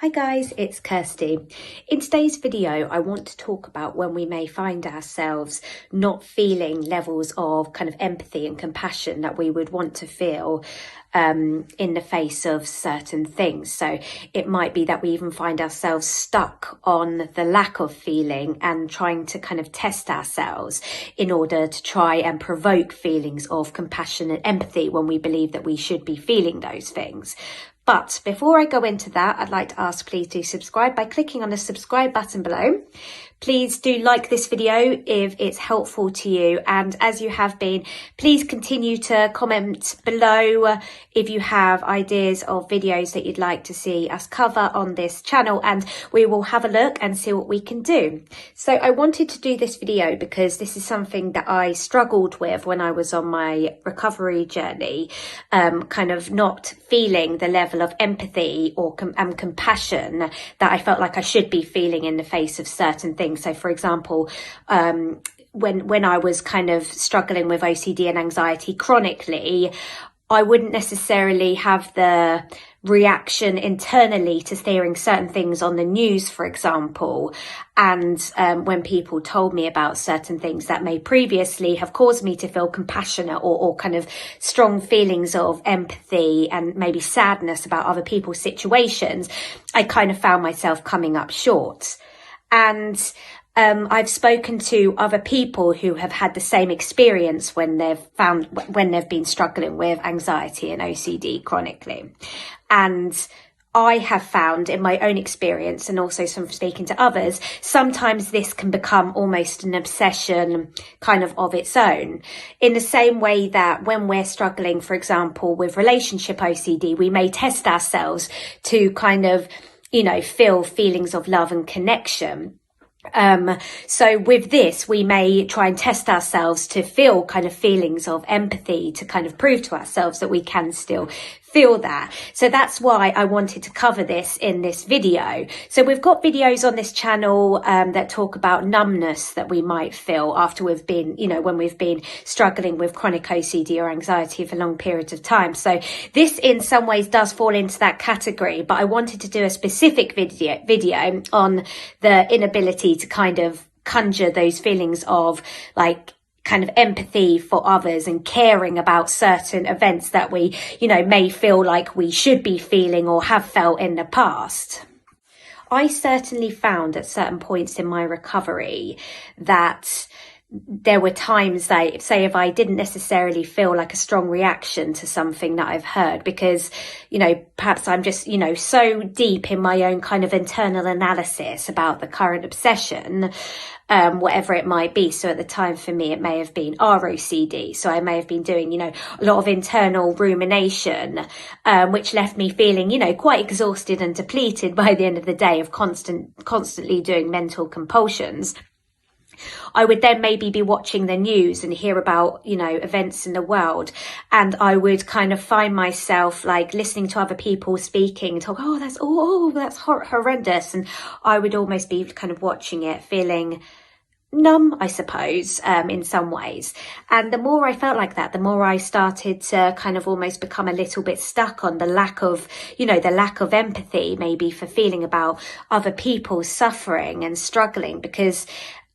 Hi guys, it's Kirsty. In today's video, I want to talk about when we may find ourselves not feeling levels of kind of empathy and compassion that we would want to feel in the face of certain things. So it might be that we even find ourselves stuck on the lack of feeling and trying to kind of test ourselves in order to try and provoke feelings of compassion and empathy when we believe that we should be feeling those things. But before I go into that, I'd like to ask, please do subscribe by clicking on the subscribe button below. Please do like this video if it's helpful to you. And as you have been, please continue to comment below if you have ideas of videos that you'd like to see us cover on this channel, and we will have a look and see what we can do. So I wanted to do this video because this is something that I struggled with when I was on my recovery journey, kind of not feeling the level of empathy or compassion that I felt like I should be feeling in the face of certain things. So for example, when I was kind of struggling with OCD and anxiety chronically, I wouldn't necessarily have the reaction internally to hearing certain things on the news, for example. And when people told me about certain things that may previously have caused me to feel compassionate or kind of strong feelings of empathy and maybe sadness about other people's situations, I kind of found myself coming up short. And I've spoken to other people who have had the same experience when they've been struggling with anxiety and OCD chronically. And I have found in my own experience, and also from speaking to others, sometimes this can become almost an obsession kind of its own. In the same way that when we're struggling, for example, with relationship OCD, we may test ourselves to kind of, feel feelings of love and connection. So with this, we may try and test ourselves to feel kind of feelings of empathy to kind of prove to ourselves that we can still feel that. So that's why I wanted to cover this in this video. So we've got videos on this channel that talk about numbness that we might feel after we've been, when we've been struggling with chronic OCD or anxiety for long periods of time. So this in some ways does fall into that category, but I wanted to do a specific video on the inability to kind of conjure those feelings of like kind of empathy for others and caring about certain events that we, may feel like we should be feeling or have felt in the past. I certainly found at certain points in my recovery that there were times that, say, if I didn't necessarily feel like a strong reaction to something that I've heard, because, perhaps I'm just, so deep in my own kind of internal analysis about the current obsession, whatever it might be. So at the time for me, it may have been ROCD. So I may have been doing, a lot of internal rumination, which left me feeling, quite exhausted and depleted by the end of the day of constantly doing mental compulsions. I would then maybe be watching the news and hear about, events in the world. And I would kind of find myself like listening to other people speaking and talk, that's horrendous. And I would almost be kind of watching it, feeling numb, I suppose, in some ways. And the more I felt like that, the more I started to kind of almost become a little bit stuck on the lack of empathy, maybe for feeling about other people's suffering and struggling, because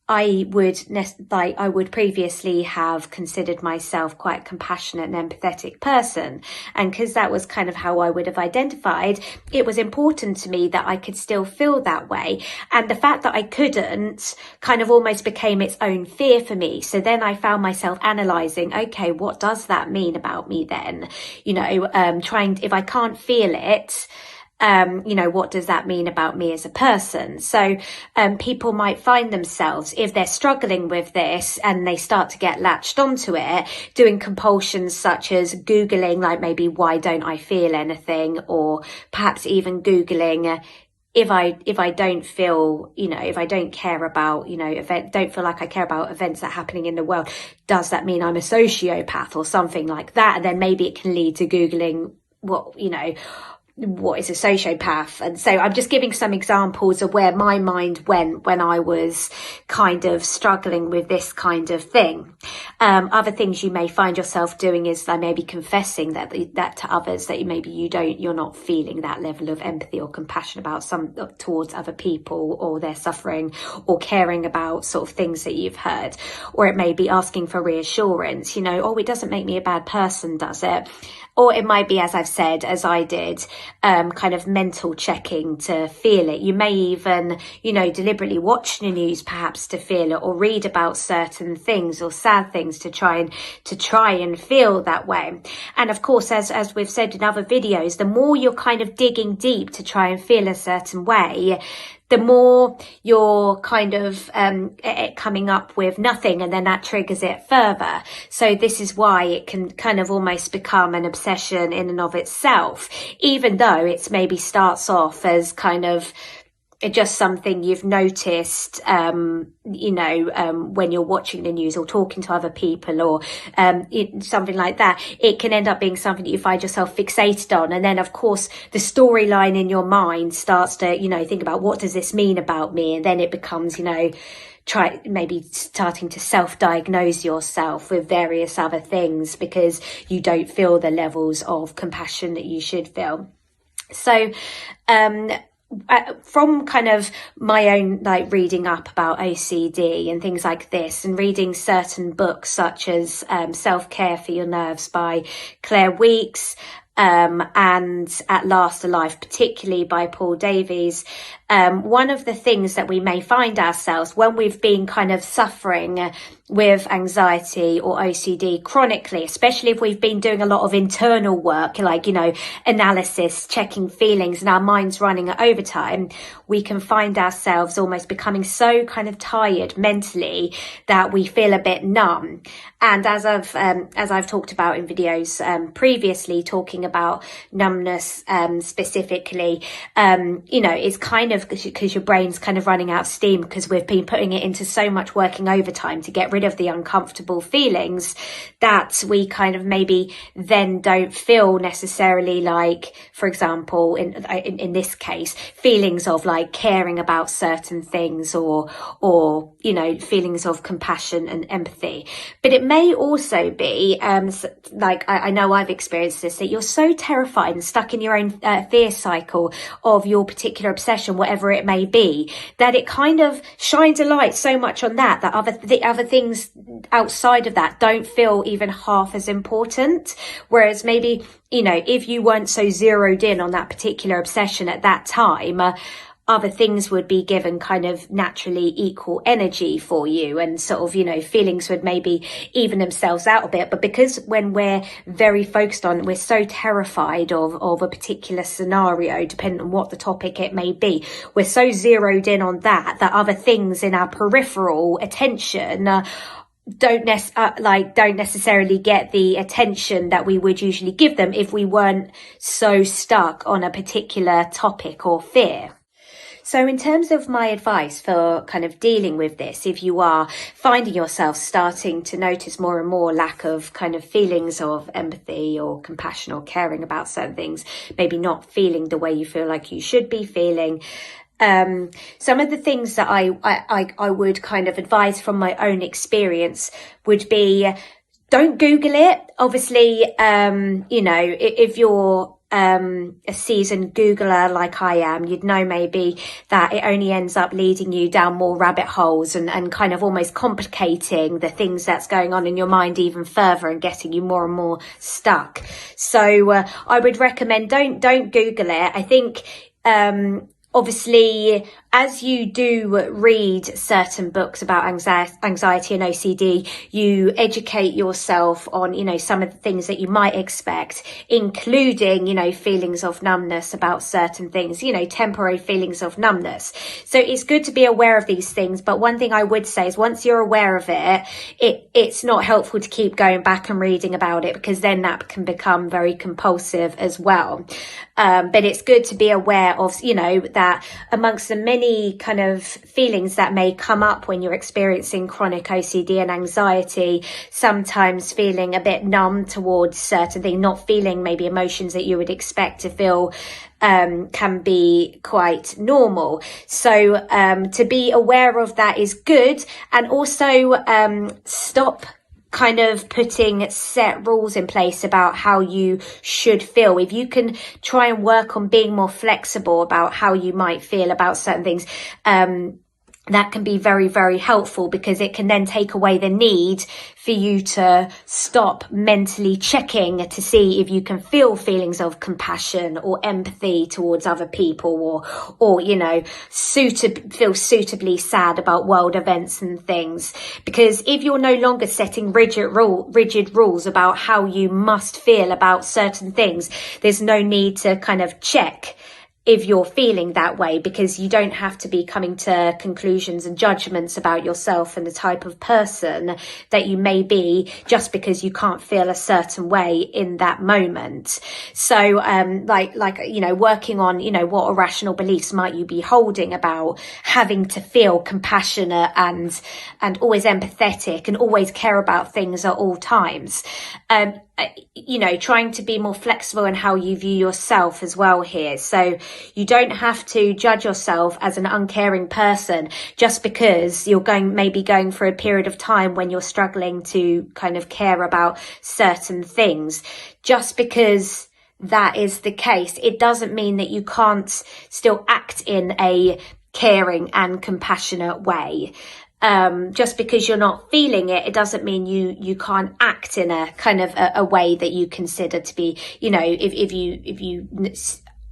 I would previously have considered myself quite a compassionate and empathetic person. And because that was kind of how I would have identified, it was important to me that I could still feel that way. And the fact that I couldn't kind of almost became its own fear for me. So then I found myself analysing, okay, what does that mean about me then? If I can't feel it, what does that mean about me as a person? So people might find themselves, if they're struggling with this and they start to get latched onto it, doing compulsions such as Googling, like maybe, why don't I feel anything? Or perhaps even Googling, if I don't feel, if I don't care about, don't feel like I care about events that are happening in the world, does that mean I'm a sociopath or something like that? And then maybe it can lead to Googling what is a sociopath. And so I'm just giving some examples of where my mind went when I was kind of struggling with this kind of thing. Other things you may find yourself doing is like maybe confessing that to others, that you're not feeling that level of empathy or compassion towards other people or their suffering, or caring about sort of things that you've heard. Or it may be asking for reassurance, it doesn't make me a bad person, does it? Or it might be, as I've said, as I did, kind of mental checking to feel it. You may even, deliberately watch the news perhaps to feel it, or read about certain things or sad things to try and feel that way. And of course, as we've said in other videos, the more you're kind of digging deep to try and feel a certain way, the more you're kind of coming up with nothing, and then that triggers it further. So this is why it can kind of almost become an obsession in and of itself, even though it's maybe starts off as kind of just something you've noticed, when you're watching the news or talking to other people, or something like that. It can end up being something that you find yourself fixated on. And then, of course, the storyline in your mind starts to, think about, what does this mean about me? And then it becomes, maybe starting to self-diagnose yourself with various other things because you don't feel the levels of compassion that you should feel. So, from kind of my own reading up about OCD and things like this, and reading certain books such as Self-Care for Your Nerves by Claire Weeks, and At Last Alive, particularly by Paul Davies, one of the things that we may find ourselves when we've been kind of suffering with anxiety or OCD chronically, especially if we've been doing a lot of internal work, analysis, checking feelings, and our mind's running at overtime, we can find ourselves almost becoming so kind of tired mentally that we feel a bit numb. And as I've talked about in videos previously, talking about numbness specifically, it's kind of because your brain's kind of running out of steam because we've been putting it into so much working overtime to get rid of the uncomfortable feelings, that we kind of maybe then don't feel necessarily like, for example, in this case, feelings of like caring about certain things, or feelings of compassion and empathy. But it may also be I know I've experienced this, that you're so terrified and stuck in your own fear cycle of your particular obsession, whatever it may be, that it kind of shines a light so much on that the other things outside of that don't feel even half as important. Whereas maybe, if you weren't so zeroed in on that particular obsession at that time, other things would be given kind of naturally equal energy for you, and sort of, feelings would maybe even themselves out a bit. But because when we're very focused on, we're so terrified of a particular scenario, depending on what the topic it may be, we're so zeroed in on that other things in our peripheral attention don't necessarily get the attention that we would usually give them if we weren't so stuck on a particular topic or fear. So in terms of my advice for kind of dealing with this, if you are finding yourself starting to notice more and more lack of kind of feelings of empathy or compassion or caring about certain things, maybe not feeling the way you feel like you should be feeling, some of the things that I would kind of advise from my own experience would be, don't Google it. Obviously, if you're a seasoned Googler like I am, you'd know maybe that it only ends up leading you down more rabbit holes and kind of almost complicating the things that's going on in your mind even further and getting you more and more stuck. So I would recommend don't Google it. I think obviously, as you do read certain books about anxiety and OCD, you educate yourself on, some of the things that you might expect, including, feelings of numbness about certain things, temporary feelings of numbness. So it's good to be aware of these things. But one thing I would say is once you're aware of it's not helpful to keep going back and reading about it, because then that can become very compulsive as well. But it's good to be aware of, that amongst the many kind of feelings that may come up when you're experiencing chronic OCD and anxiety, sometimes feeling a bit numb towards certain things, not feeling maybe emotions that you would expect to feel can be quite normal. So to be aware of that is good, and also stop kind of putting set rules in place about how you should feel. If you can try and work on being more flexible about how you might feel about certain things, that can be very, very helpful, because it can then take away the need for you to stop mentally checking to see if you can feel feelings of compassion or empathy towards other people, or you know, feel suitably sad about world events and things. Because if you're no longer setting rigid rules about how you must feel about certain things, there's no need to kind of check if you're feeling that way, because you don't have to be coming to conclusions and judgments about yourself and the type of person that you may be just because you can't feel a certain way in that moment. So like you know, working on, you know, what irrational beliefs might you be holding about having to feel compassionate and always empathetic and always care about things at all times. You know, trying to be more flexible in how you view yourself as well here. So you don't have to judge yourself as an uncaring person just because you're maybe going through a period of time when you're struggling to kind of care about certain things. Just because that is the case, it doesn't mean that you can't still act in a caring and compassionate way. Just because you're not feeling it, it doesn't mean you can't act in a kind of a way that you consider to be, you know, if you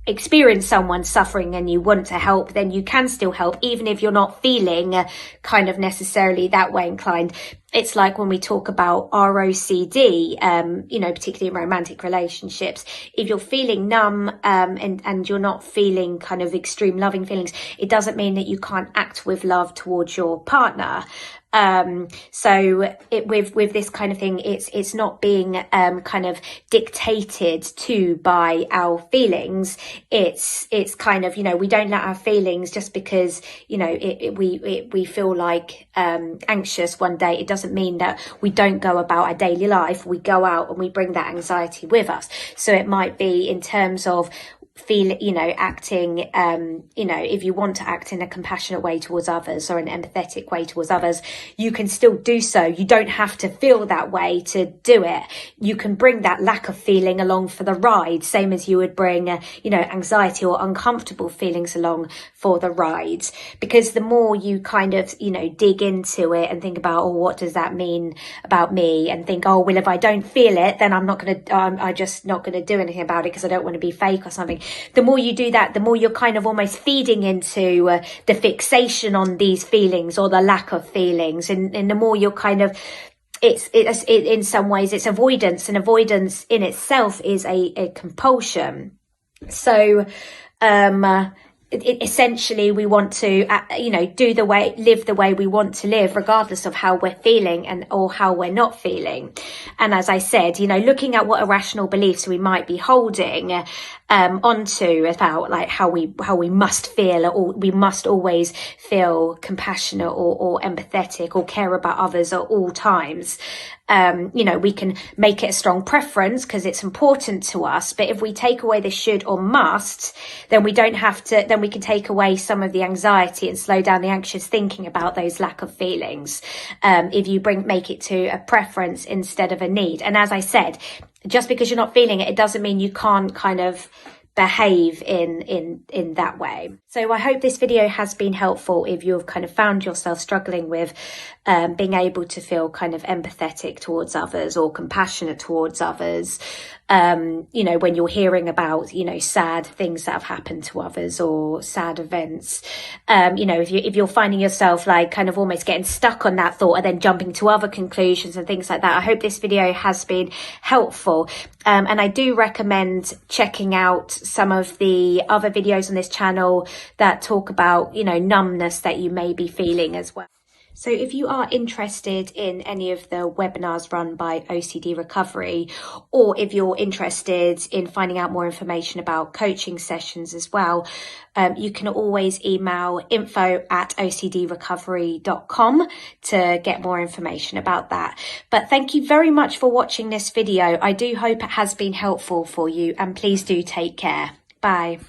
experience someone suffering and you want to help, then you can still help, even if you're not feeling kind of necessarily that way inclined. It's like when we talk about ROCD, you know, particularly in romantic relationships, if you're feeling numb, and you're not feeling kind of extreme loving feelings, it doesn't mean that you can't act with love towards your partner. So with this kind of thing, it's not being kind of dictated to by our feelings. It's kind of, you know, we don't let our feelings, just because, you know, we feel like anxious one day, it doesn't mean that we don't go about our daily life. We go out and we bring that anxiety with us. So it might be in terms of acting, you know, if you want to act in a compassionate way towards others or an empathetic way towards others, you can still do so. You don't have to feel that way to do it. You can bring that lack of feeling along for the ride, same as you would bring, you know, anxiety or uncomfortable feelings along for the ride. Because the more you kind of, you know, dig into it and think about, oh, what does that mean about me? And think, oh, well, if I don't feel it, then I'm just not going to do anything about it because I don't want to be fake or something. The more you do that, the more you're kind of almost feeding into the fixation on these feelings or the lack of feelings, and the more you're kind of, it in some ways it's avoidance, and avoidance in itself is a compulsion. So essentially we want to, you know, live the way we want to live, regardless of how we're feeling or how we're not feeling. And as I said, you know, looking at what irrational beliefs we might be holding onto about like how we must feel, or we must always feel compassionate or empathetic or care about others at all times. You know, we can make it a strong preference because it's important to us. But if we take away the should or must, then we can take away some of the anxiety and slow down the anxious thinking about those lack of feelings. If you make it to a preference instead of a need. And as I said, just because you're not feeling it, it doesn't mean you can't kind of behave in that way. So I hope this video has been helpful if you've kind of found yourself struggling with being able to feel kind of empathetic towards others or compassionate towards others. You know, when you're hearing about, you know, sad things that have happened to others or sad events, you know, if you're finding yourself like kind of almost getting stuck on that thought and then jumping to other conclusions and things like that, I hope this video has been helpful. And I do recommend checking out some of the other videos on this channel that talk about, you know, numbness that you may be feeling as well. So if you are interested in any of the webinars run by OCD Recovery, or if you're interested in finding out more information about coaching sessions as well, you can always email info@ocdrecovery.com to get more information about that. But thank you very much for watching this video. I do hope it has been helpful for you, and please do take care. Bye.